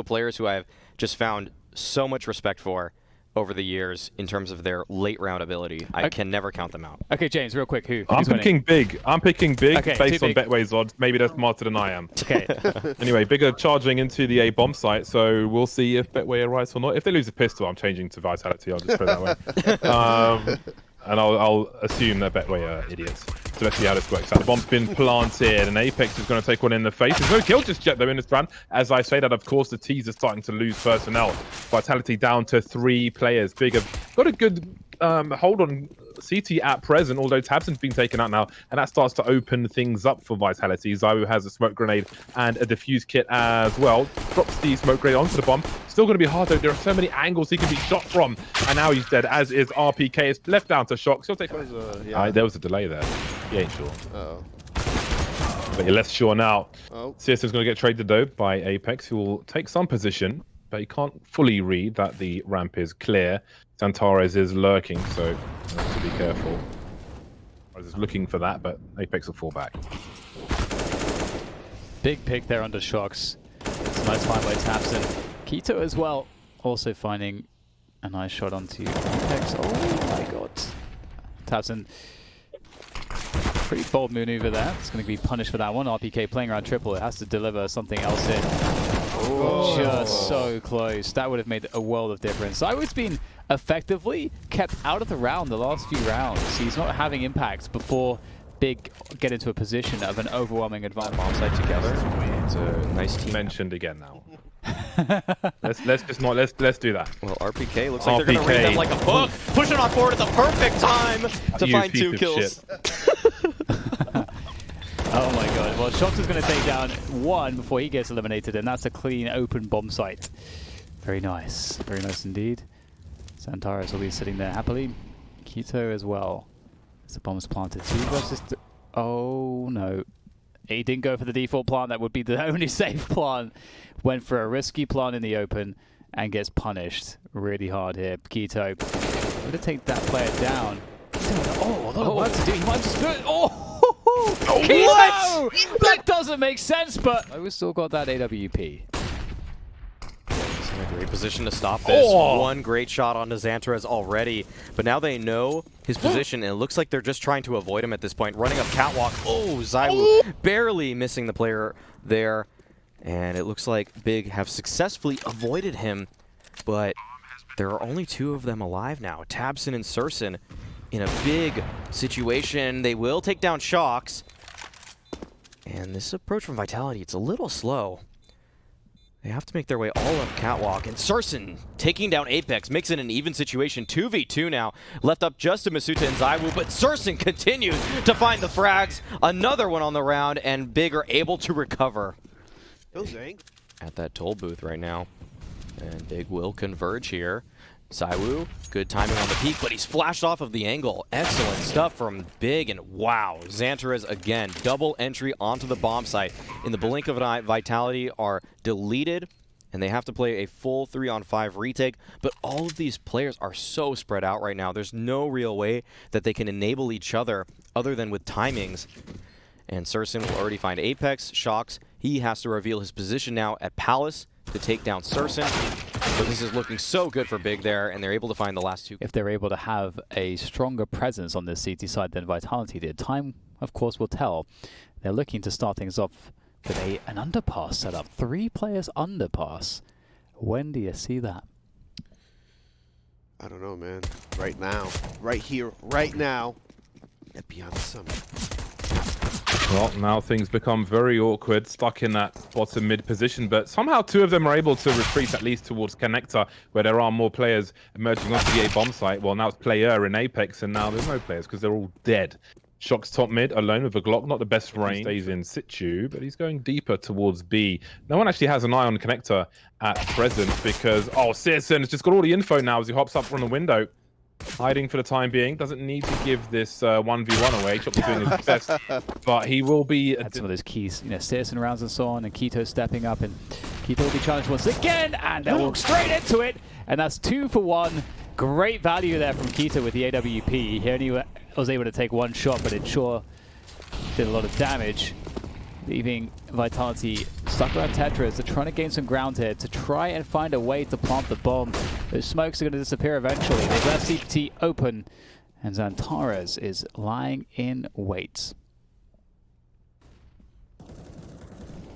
also players who I've just found so much respect for over the years in terms of their late round ability. I can never count them out. Okay, James, real quick, I'm picking big. I'm picking big okay, based on Betway's odds. Maybe they're smarter than I am. Okay. Anyway, big are charging into the A bomb site, so we'll see if Betway are right or not. If they lose a pistol, I'm changing to Vitality. I'll just put it that way. And I'll assume that Betway are idiots. So let's see how this works out. The bomb's been planted, and Apex is going to take one in the face. There's no kill just yet, though, in this round. As I say that, of course, the T's are starting to lose personnel. Vitality down to 3 players. Big have got a good hold on CT at present, although Tabson's been taken out now, and that starts to open things up for Vitality. Zayu has a smoke grenade and a defuse kit as well. Drops the smoke grenade onto the bomb. Still going to be hard, though. There are so many angles he can be shot from, and now he's dead, as is RPK. It's left down to Shox. He'll take... there was a delay there. He ain't sure. Uh-oh. But you're less sure now. Oh. CSN's going to get traded, though, by Apex, who will take some position, but he can't fully read that the ramp is clear. XANTARES is lurking, so have to be careful. XANTARES is looking for that, but Apex will fall back. Big pick there under Shox. It's a nice find by Tabson. Keto as well, also finding a nice shot onto Apex. Oh my god. Tabson, pretty bold maneuver there. It's going to be punished for that one. RPK playing around triple. It has to deliver something else in. Oh. Just so close. That would have made a world of difference. Zaywu's been effectively kept out of the round the last few rounds. He's not having impact before Big get into a position of an overwhelming advantage. Bomb side together. It's a nice team. Mentioned again now. let's do that. Well, RPK looks like they're going to read them like a book. Pushing on forward at the perfect time to find 2 kills. Oh my god. Well, Shox is going to take down 1 before he gets eliminated, and that's a clean, open bomb site. Very nice. Very nice indeed. XANTARES will be sitting there happily. Keto as well. As the bomb's planted. 2 versus... Oh no. He didn't go for the default plant. That would be the only safe plant. Went for a risky plant in the open and gets punished really hard here. Keto. Going to take that player down. Oh, I don't know what to do. He might just do it. Oh! What? That doesn't make sense, but we've still got that AWP. He's in a great position to stop this. One great shot onto XANTARES already, but now they know his position, and it looks like they're just trying to avoid him at this point. Running up catwalk. Oh, Zayu barely missing the player there, and it looks like Big have successfully avoided him, but there are only 2 of them alive now. Tabson and SYRSON in a big situation. They will take down Shox. And this approach from Vitality, it's a little slow. They have to make their way all up catwalk. And SYRSON taking down Apex makes it an even situation. 2v2 now. Left up just to Masuta and Zayu, but SYRSON continues to find the frags. Another one on the round, and Big are able to recover. At that toll booth right now. And Big will converge here. Zayu, good timing on the peak, but he's flashed off of the angle. Excellent stuff from Big, and wow, XANTARES again, double entry onto the bomb site. In the blink of an eye, Vitality are deleted, and they have to play a full 3-on-5 retake, but all of these players are so spread out right now. There's no real way that they can enable each other other than with timings. And SYRSON will already find Apex. Shox, he has to reveal his position now at Palace to take down SYRSON. But this is looking so good for Big there, and they're able to find the last 2. If they're able to have a stronger presence on this CT side than Vitality did, time, of course, will tell. They're looking to start things off with an underpass setup. 3 players underpass. When do you see that? I don't know, man. Right now. Right here. Right now. At Beyond the Summit. Well, now things become very awkward, stuck in that bottom mid position, but somehow 2 of them are able to retreat at least towards Connector, where there are more players emerging onto the A bomb site. Well, now it's player in Apex, and now there's no players because they're all dead. Shox top mid alone with a Glock, not the best range. He stays in situ, but he's going deeper towards B. No one actually has an eye on Connector at present because, SYRSON has just got all the info now as he hops up from the window. Hiding for the time being. Doesn't need to give this 1v1 away. Chop's doing his best, but he will be... Had some of those keys, SYRSON rounds and so on, and Keto stepping up, and Keto will be challenged once again, and they'll walk straight into it, and that's 2 for 1. Great value there from Keto with the AWP. He only was able to take 1 shot, but it sure did a lot of damage, leaving Vitality stuck around Tetris. They're trying to gain some ground here to try and find a way to plant the bomb. Those smokes are going to disappear eventually. They've left CT open, and XANTARES is lying in wait.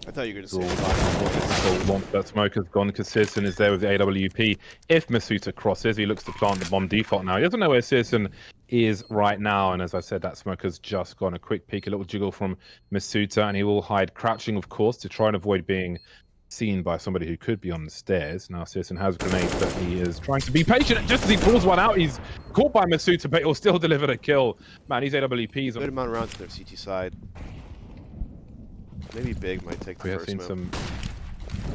I thought you were going to say Once that smoke has gone, because SYRSON is there with the AWP. If Masuta crosses, he looks to plant the bomb default now. He doesn't know where SYRSON is right now, and as I said, that smoke has just gone. A quick peek, a little jiggle from Masuta, and he will hide crouching, of course, to try and avoid being seen by somebody who could be on the stairs. Now SYRSON has grenades, but he is trying to be patient. Just as he pulls one out, he's caught by Masuta, but he'll still deliver the kill. Man, these AWPs... good amount of rounds to their CT side. Maybe Big might take the We have first seen move. some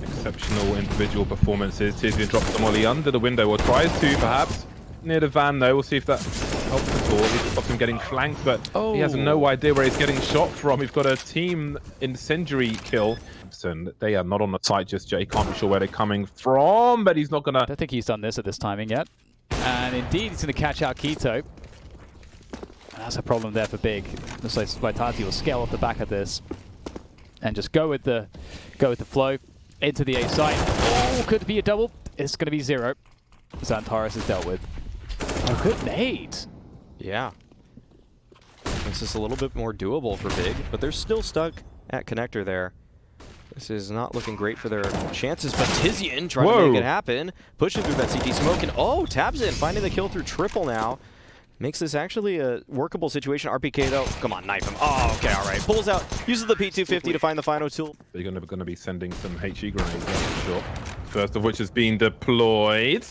exceptional individual performances. Tizian drops the molly under the window, or tries to, perhaps. Near the van, though. We'll see if that helps at all. He stops him getting flanked, but he has no idea where he's getting shot from. We've got a team incendiary kill. And they are not on the site just yet. He can't be sure where they're coming from, but he's not going to... I don't think he's done this at this timing yet. And indeed, he's going to catch out Quito. That's a problem there for Big. Looks like Vitality will scale off the back of this and just go with the flow into the A site. Oh, could be a double. It's going to be 0. XANTARES is dealt with. Oh, good nade. Yeah. This is a little bit more doable for Big, but they're still stuck at connector there. This is not looking great for their chances, but Tizian trying to make it happen. Pushing through that CT smoke, and Tabsin finding the kill through triple now. Makes this actually a workable situation. RPK though, come on, knife him. Oh, okay, all right. Pulls out, uses the P250 to find the final tool. They're going to be sending some HE grenades, that's for sure. First of which has been deployed.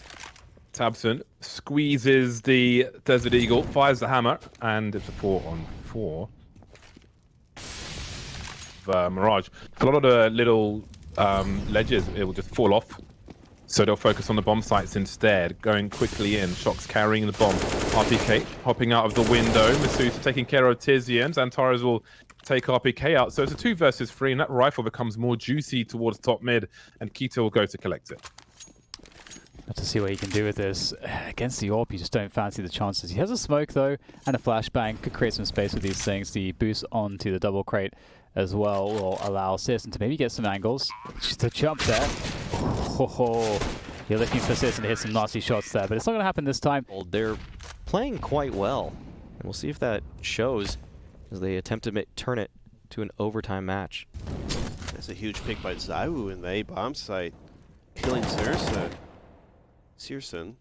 Tabson squeezes the Desert Eagle, fires the hammer, and it's a 4-on-4. Mirage. A lot of the little ledges, it will just fall off. So they'll focus on the bomb sites instead, going quickly in. Shox carrying the bomb. RPK hopping out of the window. Masuta taking care of Tizian. XANTARES will take RPK out. So it's a 2 versus 3, and that rifle becomes more juicy towards top mid, and Quito will go to collect it. Have to see what he can do with this. Against the AWP, you just don't fancy the chances. He has a smoke, though, and a flashbang. Could create some space with these things. The boost onto the double crate as well will allow SYRSON to maybe get some angles. Just a jump there. Oh, you're looking for SYRSON to hit some nasty shots there, but it's not going to happen this time. Well, they're playing quite well, and we'll see if that shows as they attempt to turn it to an overtime match. That's a huge pick by Zaiwu in the A bomb site, killing SYRSON.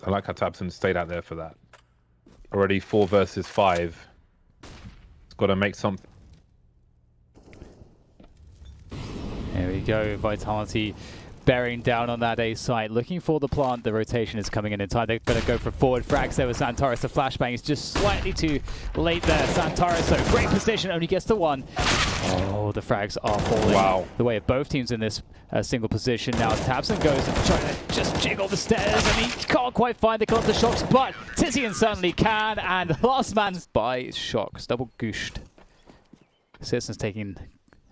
I like how Tabson stayed out there for that. Already 4 versus 5. It's got to make something. There we go, Vitality bearing down on that A site, looking for the plant. The rotation is coming in time. They're going to go for forward frags there with XANTARES. The flashbang is just slightly too late there. XANTARES, so great position, only gets to 1. Oh, the frags are falling the way of both teams in this single position. Now Tabson goes and trying to just jiggle the stairs, and he can't quite find the kill to Shox, but Tizian certainly can, and last man by Shox, double gooshed. SYRSON's taking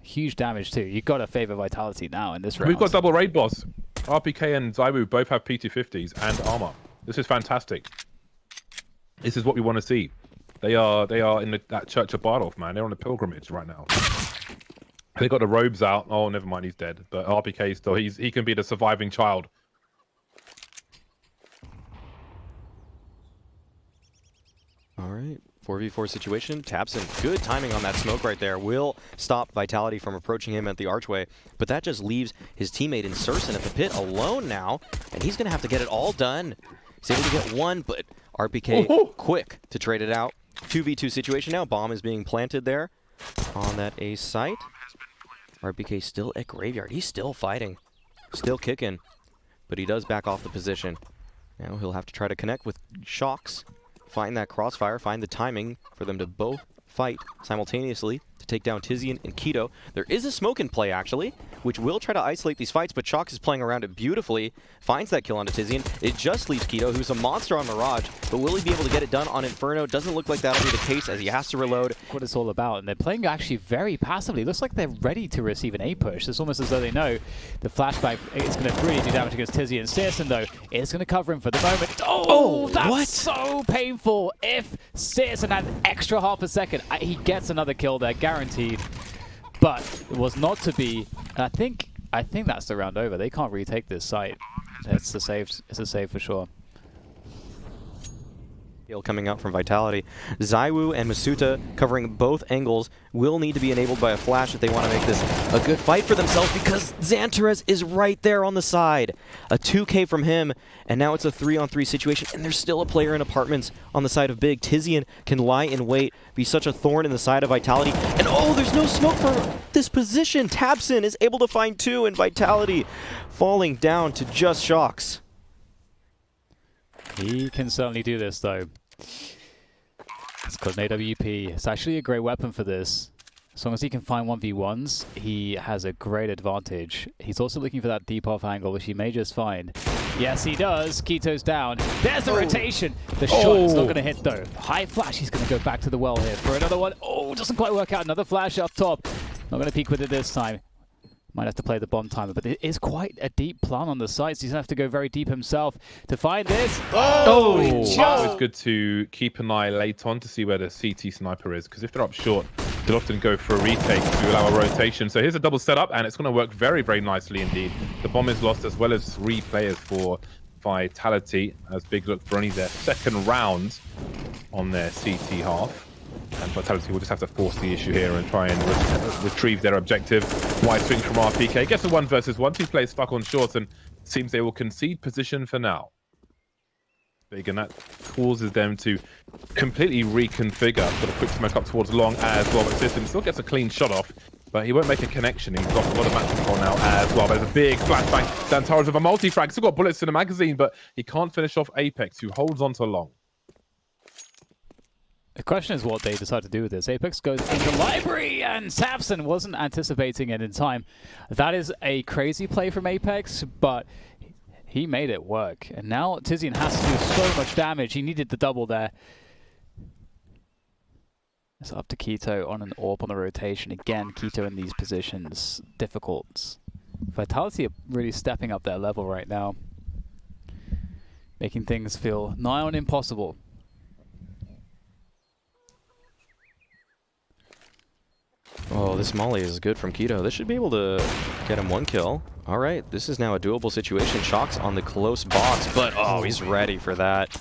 huge damage too. You've got to favor Vitality now in this round. We've got double raid boss. RPK and Zaiwu both have P250s and armor. This is fantastic. This is what we want to see. They are in that Church of Bardolph, man. They're on a pilgrimage right now. They got the robes out. Oh, never mind, he's dead. But RPK still, he can be the surviving child. All right, 4v4 situation. Tabson, good timing on that smoke right there. Will stop Vitality from approaching him at the archway, but that just leaves his teammate in SYRSON at the pit alone now, and he's going to have to get it all done. He's able to get 1, but RPK quick to trade it out. 2v2 situation now. Bomb is being planted there on that A site. RPK still at Graveyard. He's still fighting, still kicking, but he does back off the position. Now he'll have to try to connect with Shox. Find that crossfire, find the timing for them to both fight simultaneously to take down Tizian and Quito. There is a smoke in play, actually, which will try to isolate these fights, but Shox is playing around it beautifully, finds that kill onto Tizian. It just leaves Quito, who's a monster on Mirage, but will he be able to get it done on Inferno? Doesn't look like that'll be the case as he has to reload. What it's all about, and they're playing actually very passively. Looks like they're ready to receive an A push. It's almost as though they know the flashback is going to really do damage against Tizzy, and SYRSON though is going to cover him for the moment. Oh, that's what? so painful. If SYRSON had an extra half a second, he gets another kill there, guaranteed. But it was not to be. I think that's the round over. They can't retake this site. It's a save. It's a save for sure. Coming out from Vitality. ZywOo and Masuta covering both angles will need to be enabled by a flash if they want to make this a good fight for themselves, because XANTARES is right there on the side. A 2K from him, and now it's a 3-on-3 situation, and there's still a player in apartments on the side of Big. Tizian can lie in wait, be such a thorn in the side of Vitality, and oh, there's no smoke for this position. tabseN is able to find 2, and Vitality falling down to just shocks. He can certainly do this, though. It's called an AWP. It's actually a great weapon for this. As long as he can find 1v1s, he has a great advantage. He's also looking for that deep off angle, which he may just find. Yes, he does. Keto's down. There's the rotation. The shot is not going to hit, though. High flash. He's going to go back to the well here for another one. Oh, doesn't quite work out. Another flash up top. Not going to peek with it this time. Might have to play the bomb timer, but it is quite a deep plan on the sides. He's going to have to go very deep himself to find this. Oh! It's always good to keep an eye late on to see where the CT sniper is, because if they're up short, they'll often go for a retake to allow a rotation. So here's a double setup, and it's going to work very, very nicely indeed. The bomb is lost, as well as 3 players for Vitality, as Big look for only their 2nd round on their CT half. And Vitality will just have to force the issue here and try and retrieve their objective. Wide swing from RPK. Gets a 1 versus 1. 2 players stuck on short, and seems they will concede position for now. Big, and that causes them to completely reconfigure. Got a quick smoke up towards long as well, but SYRSON still gets a clean shot off, but he won't make a connection. He's lost a lot of match control now as well. There's a big flashbang. XANTARES with a multi-frag. Still got bullets in the magazine, but he can't finish off Apex, who holds on to long. The question is what they decide to do with this. Apex goes in the library, and tabseN wasn't anticipating it in time. That is a crazy play from Apex, but he made it work. And now Tizian has to do so much damage. He needed the double there. It's up to Keto on an AWP on the rotation. Again, Keto in these positions, difficult. Vitality are really stepping up their level right now, making things feel nigh on impossible. Oh, this molly is good from Keto. This should be able to get him 1 kill. All right, this is now a doable situation. Shocks on the close box, but oh, he's ready for that.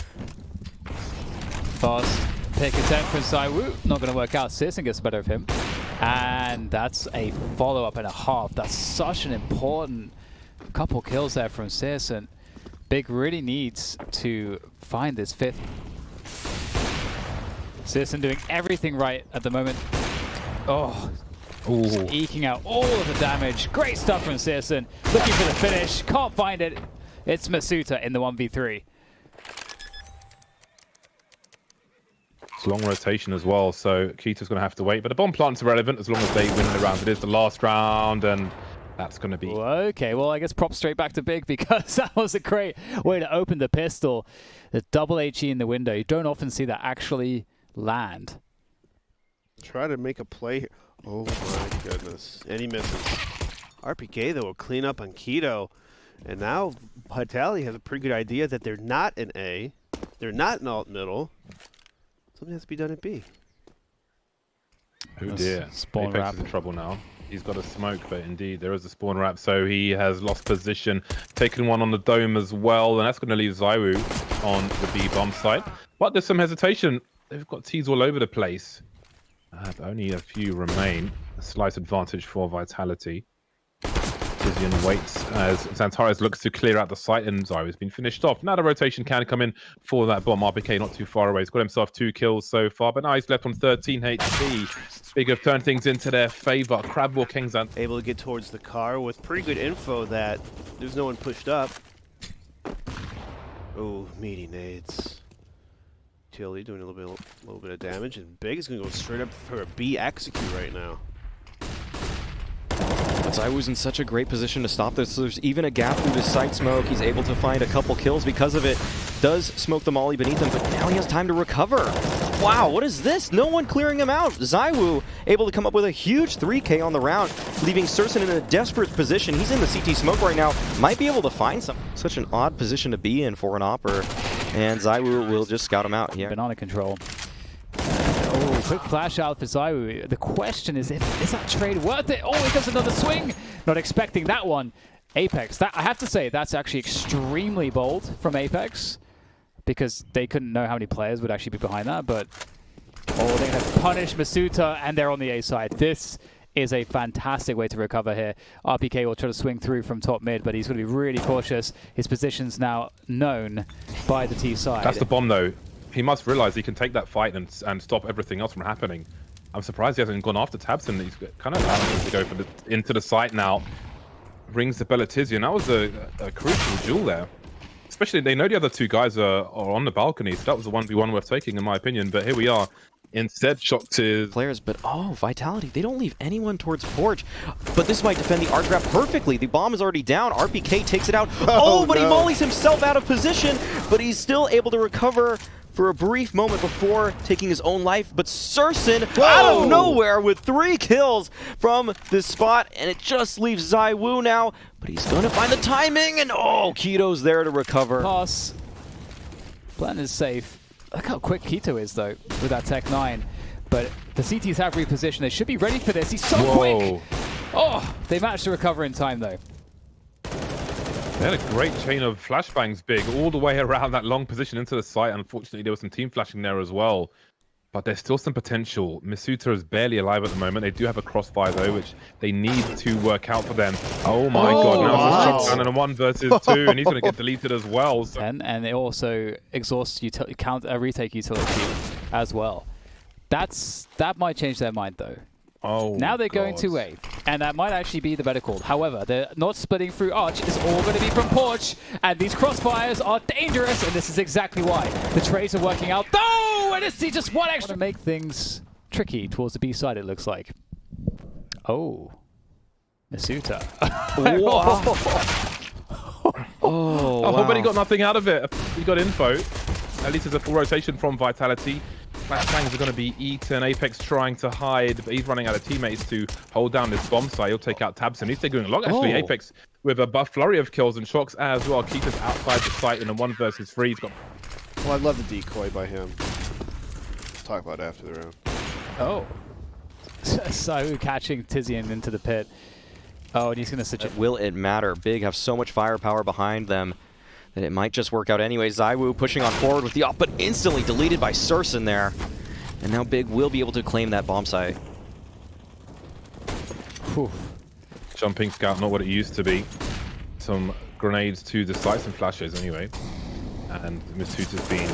Fast pick attempt from ZywOo. Not going to work out. SYRSON gets better of him. And that's a follow-up and a half. That's such an important couple kills there from SYRSON. Big really needs to find this 5th. SYRSON doing everything right at the moment. Oh, just eking out all of the damage. Great stuff from SYRSON. Looking for the finish. Can't find it. It's Masuta in the 1v3. It's long rotation as well, so Keto's going to have to wait. But the bomb plant's irrelevant as long as they win the round. It is the last round, and that's going to be... Okay, well, I guess props straight back to Big, because that was a great way to open the pistol. The double HE in the window. You don't often see that actually land. Try to make a play here. Oh my goodness. And he misses. RPK, though, will clean up on Keto. And now Vitality has a pretty good idea that they're not an A. They're not an alt middle. Something has to be done at B. Oh dear. Spawn Apex wrap. is in trouble now. He's got a smoke, but indeed there is a spawn wrap, so he has lost position. Taken 1 on the dome as well, and that's going to leave ZywOo on the B bomb site. But there's some hesitation. They've got T's all over the place. Only a few remain. A slight advantage for Vitality. Tizian waits as XANTARES looks to clear out the site, and ZywOo's been finished off. Now the rotation can come in for that bomb. RPK not too far away. He's got himself 2 kills so far, but now he's left on 13 HP. Big have turned things into their favor. Crabwalk Kingzant Able to get towards the car with pretty good info that there's no one pushed up. Oh, meaty nades. Tilly doing a little bit of damage, and Big is going to go straight up for a B execute right now. But ZywOo's in such a great position to stop this. So there's even a gap through the site smoke. He's able to find a couple kills because of it. Does smoke the molly beneath him, but now he has time to recover. Wow, what is this? No one clearing him out. ZywOo able to come up with a huge 3K on the round, leaving SYRSON in a desperate position. He's in the CT smoke right now. Might be able to find some. Such an odd position to be in for an Opper. And ZywOo will just scout him out. Yeah. Banana control. Oh, quick flash out for ZywOo. The question is that trade worth it? Oh, he does another swing. Not expecting that one. Apex, I have to say, that's actually extremely bold from Apex, because they couldn't know how many players would actually be behind that, but oh, they're going to punish Masuta, and they're on the A side. This is a fantastic way to recover here. RPK will try to swing through from top mid, but he's going to be really cautious. His position's now known by the T side. That's the bomb, though. He must realize he can take that fight and stop everything else from happening. I'm surprised he hasn't gone after Tabson. He's kind of allowing him to go for into the site now. Brings the Belatizian. That was a crucial duel there. Especially, they know the other two guys are on the balcony, so that was the 1v1 worth taking, in my opinion. But here we are. Instead, shocked to players, but oh, Vitality, they don't leave anyone towards Porch. But this might defend the art trap perfectly. The bomb is already down. RPK takes it out. Oh, but he mollies himself out of position, but he's still able to recover for a brief moment before taking his own life. But SYRSON out of nowhere with 3 kills from this spot, and it just leaves ZywOo now. But he's going to find the timing, and oh, Keto's there to recover. Pass. Plan is safe. Look how quick Keto is, though, with that Tech 9. But the CTs have repositioned. They should be ready for this. He's so quick. Oh, they managed to recover in time, though. They had a great chain of flashbangs, Big, all the way around that long position into the site. Unfortunately, there was some team flashing there as well. But there's still some potential. Masuta is barely alive at the moment. They do have a crossfire, though, which they need to work out for them. Oh, my God. Now it's a shotgun and a 1 versus 2, and he's going to get deleted as well. So. And it also exhausts retake utility as well. That might change their mind, though. Oh, now they're going to A, and that might actually be the better call. However, they're not splitting through Arch. It's all going to be from Porch, and these crossfires are dangerous, and this is exactly why. The trades are working out. No! And it's just one extra. To make things tricky towards the B side, it looks like. Oh. Masuta. Wow. But he got nothing out of it. He got info. At least there's a full rotation from Vitality. Flashbangs are going to be eaten. Apex trying to hide, but he's running out of teammates to hold down this bomb site. He'll take out Tabson. He's taking a lot, actually. Apex with a buff flurry of kills and shocks as well. Keita's outside the site in a 1 versus 3. He's got... Well, I love the decoy by him. We'll talk about it after the round. Oh. ZywOo catching Tizian into the pit. Oh, and he's going to suggest... Will it matter? Big have so much firepower behind them that it might just work out anyway. ZywOo pushing on forward with the op, but instantly deleted by SYRSON there. And now Big will be able to claim that bomb site. Whew. Jumping scout, not what it used to be. Some grenades to the sites and flashes anyway. And Masuta's been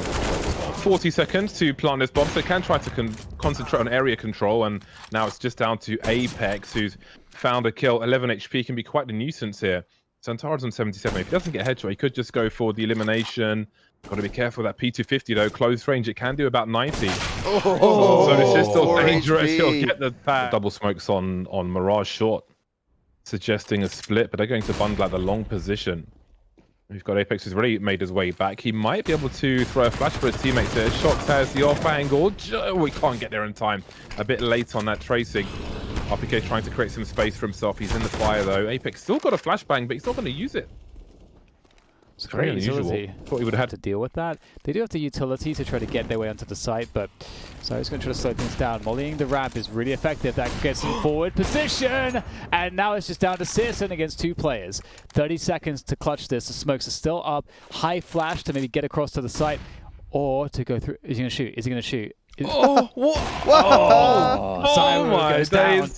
40 seconds to plant this bomb, so they can try to concentrate on area control, and now it's just down to Apex, who's found a kill. 11 HP can be quite a nuisance here. ÇANTARES on 77. If he doesn't get a headshot, he could just go for the elimination. Got to be careful of that P250 though. Close range, it can do about 90. So this is still dangerous. He'll get the pack. Double smokes on Mirage short, suggesting a split, but they're going to bundle out the long position. We've got Apex who's already made his way back. He might be able to throw a flash for his teammates there. Shox has the off angle. We can't get there in time. A bit late on that tracing. RPK trying to create some space for himself. He's in the fire though. Apex still got a flashbang, but he's not going to use it. It's very unusual. Thought he would have to deal with that. They do have the utility to try to get their way onto the site, but so he's going to try to slow things down. Mollying the ramp is really effective. That gets him forward position, and now it's just down to SYRSON against 2 players. 30 seconds to clutch this. The smokes are still up. High flash to maybe get across to the site, or to go through. Is he going to shoot? Is he going to shoot? My goes down.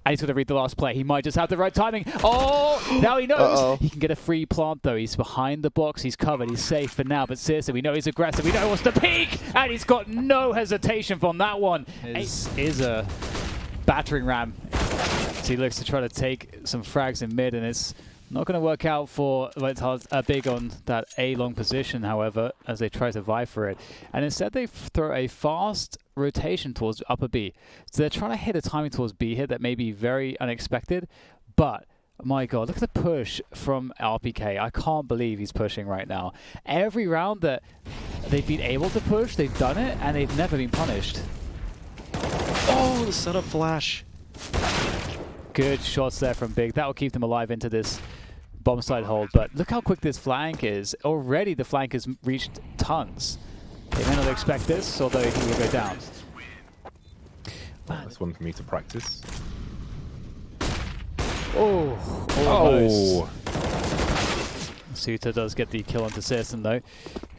And he's going to read the last play. He might just have the right timing. Oh, now he knows. He can get a free plant, though. He's behind the box. He's covered. He's safe for now. But SYRSON, we know he's aggressive. We know he wants to peek. And he's got no hesitation from that one. Is a battering ram. So he looks to try to take some frags in mid, and it's not going to work out for Big on that A long position, however, as they try to vie for it. And instead they throw a fast rotation towards upper B. So they're trying to hit a timing towards B here that may be very unexpected, but My God, look at the push from RPK. I can't believe he's pushing right now. Every round that they've been able to push, they've done it, and they've never been punished. Oh, the setup flash. Good shots there from Big. That will keep them alive into this bomb side hold. But look how quick this flank is. Already the flank has reached tons. They may not expect this, although he will go down. That's one for me to practice. Oh, almost. Suta does get the kill onto SYRSON though. An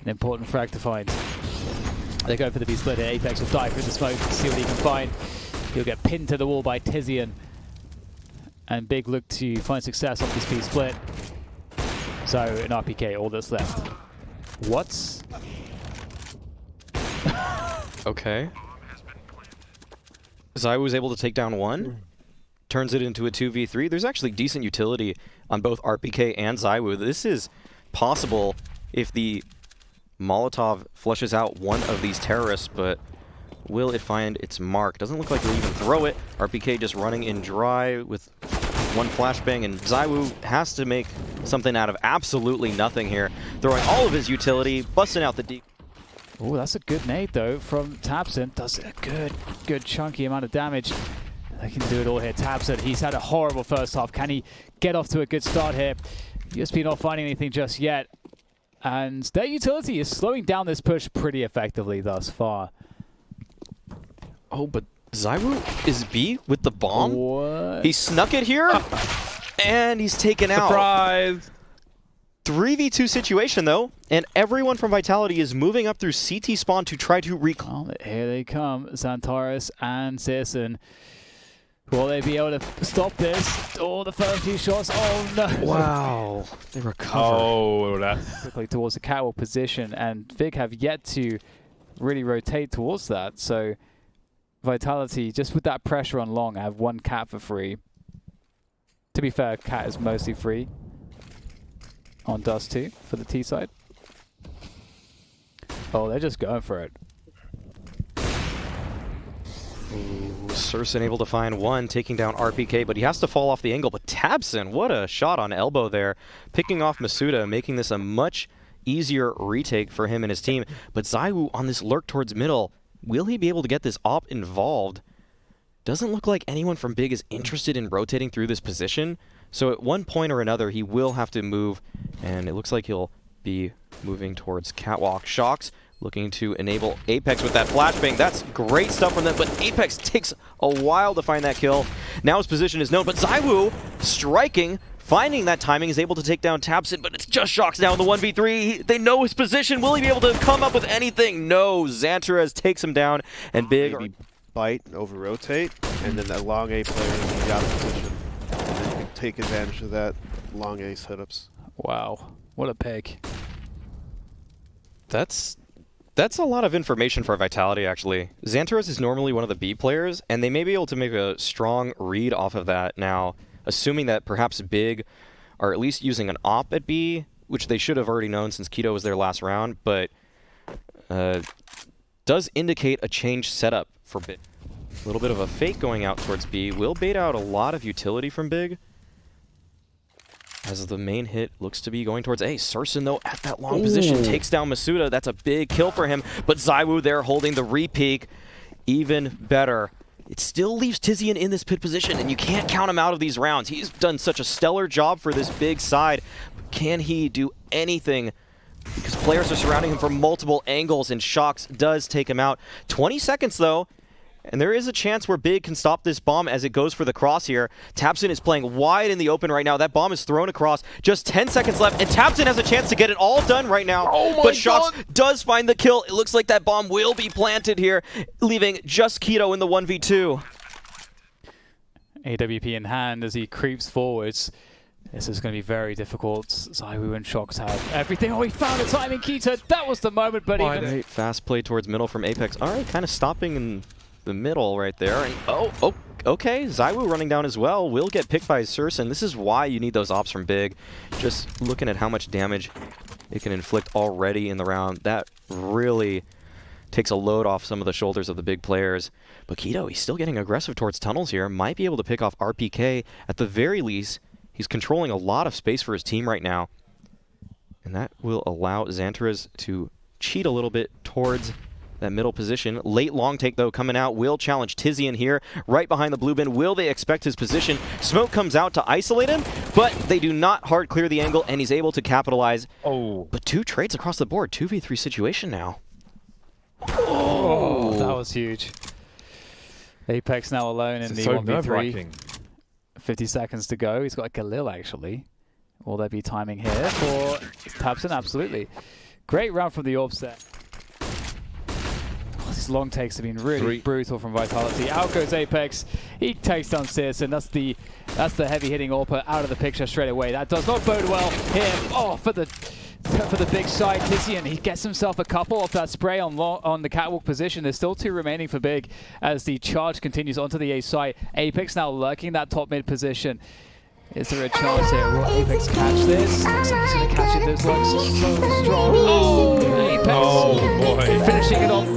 important frag to find. They go for the B-split here. Apex will dive through the smoke to see what he can find. He'll get pinned to the wall by Tizian. And Big look to find success off this B-split. So an RPK, all that's left. What? Okay. ZywOo was able to take down one. Turns it into a 2v3. There's actually decent utility on both RPK and ZywOo. This is possible if the Molotov flushes out one of these terrorists, but will it find its mark? Doesn't look like he'll even throw it. RPK just running in dry with one flashbang, and ZywOo has to make something out of absolutely nothing here. Throwing all of his utility, busting out the deep. Oh, that's a good nade though from tabseN. Does a good chunky amount of damage. They can do it all here. tabseN, he's had a horrible first half. Can he get off to a good start here? USP not finding anything just yet. And their utility is slowing down this push pretty effectively thus far. Oh, but ZywOo is B with the bomb? What? He snuck it here, and he's taken out. Surprise! 3v2 situation though, and everyone from Vitality is moving up through CT spawn to try to reclaim. Well, here they come, XANTARES and SYRSON. Will they be able to stop this? Oh, the first few shots. Oh no! Wow, they recover. Oh, that's Quickly towards the catwalk position, and Vig have yet to really rotate towards that. So Vitality, just with that pressure on long, have one cat for free. To be fair, cat is mostly free on Dust too for the T side. Oh, they're just going for it. Ooh, SYRSON able to find one, taking down RPK, but he has to fall off the angle. But tabseN, what a shot on elbow there. Picking off Masuda, making this a much easier retake for him and his team. But ZywOo on this lurk towards middle, will he be able to get this op involved? Doesn't look like anyone from Big is interested in rotating through this position. So at one point or another, he will have to move, and it looks like he'll be moving towards catwalk. Shocks looking to enable Apex with that flashbang. That's great stuff from them, but Apex takes a while to find that kill. Now his position is known, but ZywOo striking, finding that timing, is able to take down tabseN, but it's just Shocks now in the 1v3. They know his position. Will he be able to come up with anything? No, XANTARES takes him down, and Big... Maybe bite and over-rotate, and then that long A player can get out of position. And then you can take advantage of that long A setups. Wow, what a pick. That's a lot of information for Vitality, actually. XANTARES is normally one of the B players, and they may be able to make a strong read off of that now, assuming that perhaps Big are at least using an op at B, which they should have already known since Keto was their last round, but does indicate a changed setup for Big. A little bit of a fake going out towards B. Will bait out a lot of utility from Big, as the main hit looks to be going towards A. SYRSON, though, at that long position, takes down Masuda. That's a big kill for him, but ZywOo there holding the re-peek. Even better. It still leaves Tizian in this pit position, and you can't count him out of these rounds. He's done such a stellar job for this Big side. But can he do anything? Because players are surrounding him from multiple angles, and Shocks does take him out. 20 seconds, though. And there is a chance where Big can stop this bomb as it goes for the cross here. tabseN is playing wide in the open right now. That bomb is thrown across. Just 10 seconds left, and tabseN has a chance to get it all done right now. Oh my but Shocks God. does find the kill. It looks like that bomb will be planted here, leaving just Keto in the 1v2. AWP in hand as he creeps forwards. This is going to be very difficult. ZywOo and Shocks have everything. Oh, he found the timing, Keto. That was the moment, but even... Great fast play towards middle from Apex. All right, kind of stopping in the middle right there. And oh, okay. ZywOo running down as well. Will get picked by SYRSON. This is why you need those ops from Big. Just looking at how much damage it can inflict already in the round. That really takes a load off some of the shoulders of the Big players. But Keto, he's still getting aggressive towards tunnels here. Might be able to pick off RPK. At the very least, He's controlling a lot of space for his team right now. And that will allow XANTARES to cheat a little bit towards that middle position. Late long take, though, coming out. Will challenge Tizian here, right behind the blue bin. Will they expect his position? Smoke comes out to isolate him, but they do not hard clear the angle, and he's able to capitalize. Oh. But 2 trades across the board. 2v3 situation now. Oh, that was huge. Apex now alone in the So 1v3. nerve-wracking. 50 seconds to go. He's got a Galil, actually. Will there be timing here for Tabson? Absolutely. Great round from the Orb set. Oh, these long takes have been really brutal from Vitality. Out goes Apex. He takes down SYRSON. That's the heavy hitting Orpa out of the picture straight away. That does not bode well here. Oh, for the big side, Tizian, he gets himself a couple of that spray on the catwalk position. There's still 2 remaining for Big as the charge continues onto the A site. Apex now lurking that top mid position. Is there a chance here? Will Apex catch this? Looks like he's going to catch it. This looks so strong. Oh, Apex! Oh, boy. Finishing it off